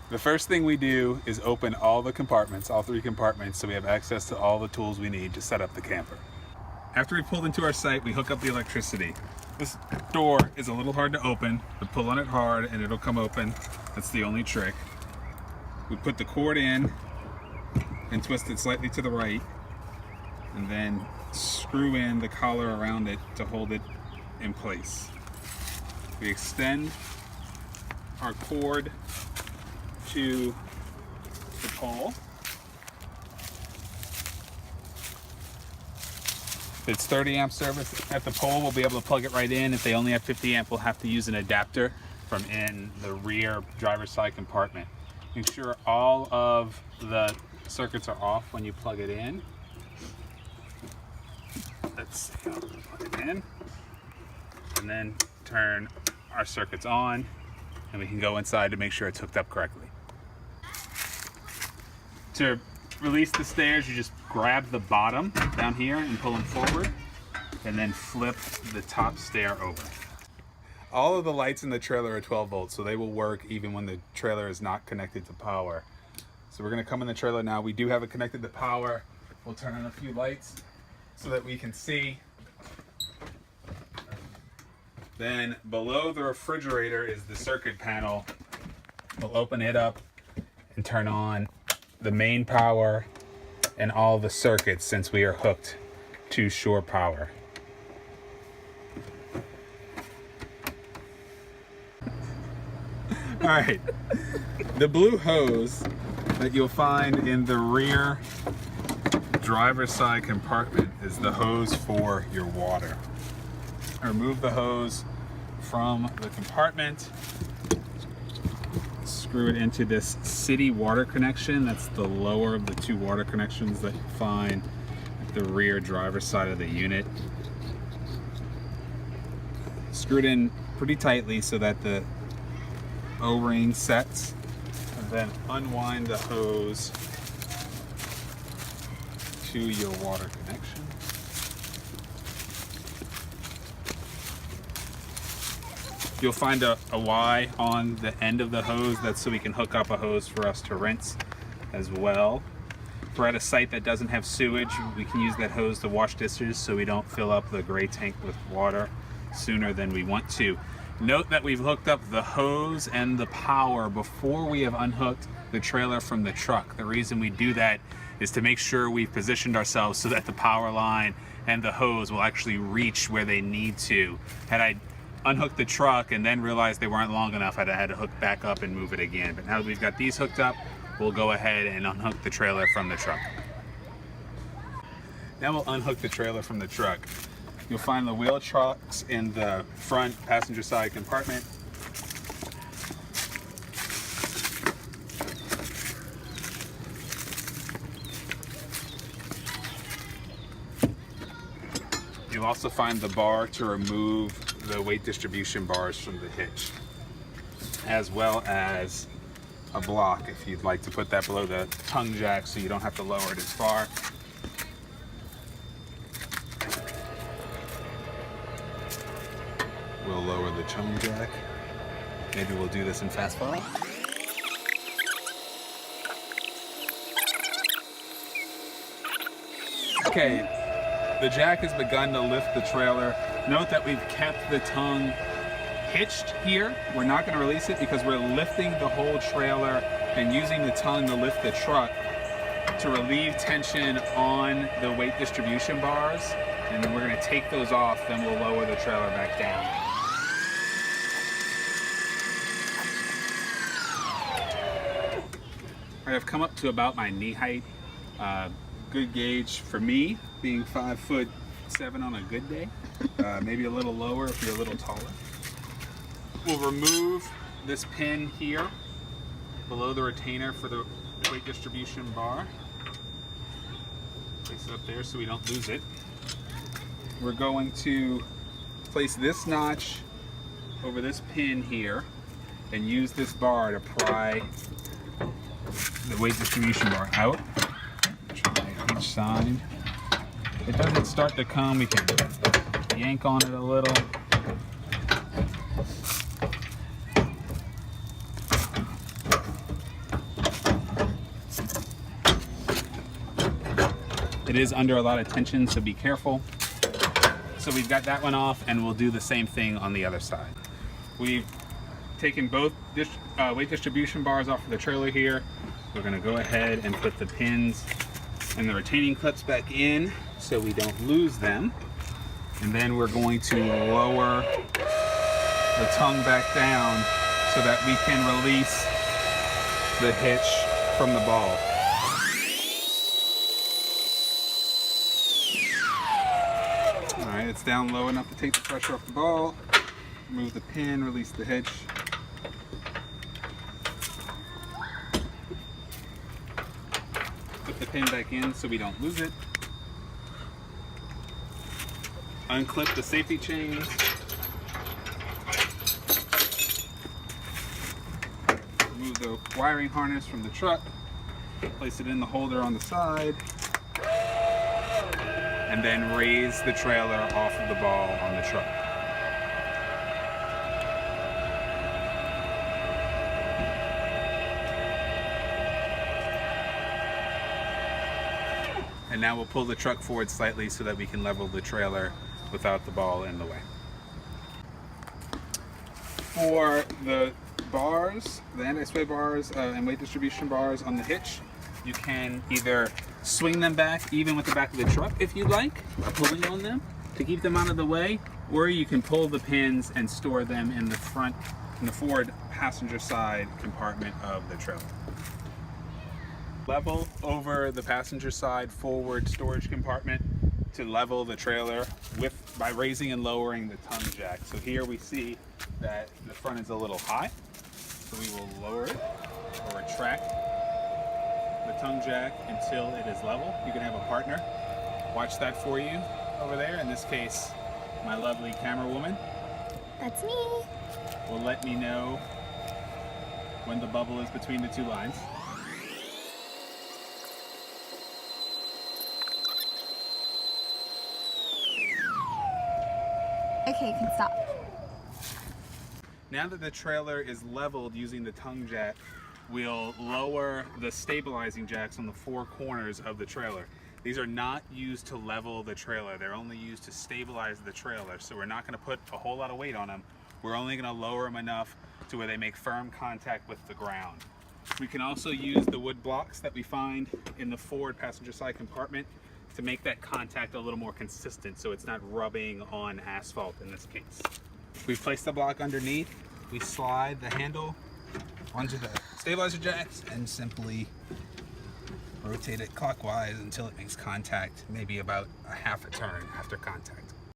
The first thing we do is open all the compartments, all 3 compartments, so we have access to all the tools we need to set up the camper. After we pulled into our site, we hook up the electricity. This door is a little hard to open, but pull on it hard and it'll come open. That's the only trick. We put the cord in and twist it slightly to the right, and then screw in the collar around it to hold it in place. We extend our cord to the pole. If it's 30 amp service at the pole, we'll be able to plug it right in. If they only have 50 amp, we'll have to use an adapter from in the rear driver's side compartment. Make sure all of the circuits are off when you plug it in. Let's see how to plug it in. And then turn our circuits on, and we can go inside to make sure it's hooked up correctly. To release the stairs, you just grab the bottom down here and pull them forward, and then flip the top stair over. All of the lights in the trailer are 12 volts, so they will work even when the trailer is not connected to power. So we're gonna come in the trailer now. We do have it connected to power. We'll turn on a few lights so that we can see. Then below the refrigerator is the circuit panel. We'll open it up and turn on the main power and all the circuits since we are hooked to shore power. All right, the blue hose that you'll find in the rear driver's side compartment is the hose for your water. Remove the hose from the compartment, screw it into this city water connection. That's the lower of the 2 water connections that you find at the rear driver's side of the unit. Screw it in pretty tightly so that the O-ring sets, and then unwind the hose to your water connection. You'll find a Y on the end of the hose. That's so we can hook up a hose for us to rinse as well. If we're at a site that doesn't have sewage, we can use that hose to wash dishes so we don't fill up the gray tank with water sooner than we want to. Note that we've hooked up the hose and the power before we have unhooked the trailer from the truck. The reason we do that is to make sure we've positioned ourselves so that the power line and the hose will actually reach where they need to. Had I unhooked the truck and then realized they weren't long enough, I'd have had to hook back up and move it again. But now that we've got these hooked up, we'll go ahead and unhook the trailer from the truck. Now we'll unhook the trailer from the truck. You'll find the wheel chocks in the front passenger side compartment. You'll also find the bar to remove the weight distribution bars from the hitch, as well as a block if you'd like to put that below the tongue jack so you don't have to lower it as far. We'll lower the tongue jack. Maybe we'll do this in fast forward. Okay, the jack has begun to lift the trailer. Note that we've kept the tongue hitched here. We're not going to release it because we're lifting the whole trailer and using the tongue to lift the truck to relieve tension on the weight distribution bars. And then we're going to take those off, then we'll lower the trailer back down. All right, I've come up to about my knee height. Good gauge for me, being 5'7" on a good day. Maybe a little lower if you're a little taller. We'll remove this pin here below the retainer for the weight distribution bar. Place it up there so we don't lose it. We're going to place this notch over this pin here and use this bar to pry the weight distribution bar out. Try each side. If it doesn't start to come, we can yank on it a little. is under a lot of tension, so be careful. So we've got that one off, and we'll do the same thing on the other side. We've taken both weight distribution bars off of the trailer here. We're gonna go ahead and put the pins and the retaining clips back in so we don't lose them. And then we're going to lower the tongue back down so that we can release the hitch from the ball. All right, it's down low enough to take the pressure off the ball. Remove the pin, release the hitch. Put the pin back in so we don't lose it. Unclip the safety chains. Remove the wiring harness from the truck. Place it in the holder on the side. And then raise the trailer off of the ball on the truck. And now we'll pull the truck forward slightly so that we can level the trailer without the ball in the way. For the bars, the anti-sway bars and weight distribution bars on the hitch, you can either swing them back even with the back of the truck if you'd like, pulling on them to keep them out of the way, or you can pull the pins and store them in the front, in the forward passenger side compartment of the trailer. Level over the passenger side forward storage compartment to level the trailer by raising and lowering the tongue jack. So here we see that the front is a little high, so we will lower it or retract the tongue jack until it is level. You can have a partner watch that for you over there. In this case, my lovely camera woman. That's me. Will let me know when the bubble is between the two lines. Okay, you can stop. Now that the trailer is leveled using the tongue jack, we'll lower the stabilizing jacks on the four corners of the trailer. These are not used to level the trailer. They're only used to stabilize the trailer. So we're not going to put a whole lot of weight on them. We're only going to lower them enough to where they make firm contact with the ground. We can also use the wood blocks that we find in the forward passenger side compartment to make that contact a little more consistent so it's not rubbing on asphalt in this case. We've placed the block underneath. We slide the handle onto the stabilizer jacks and simply rotate it clockwise until it makes contact, maybe about a half a turn after contact.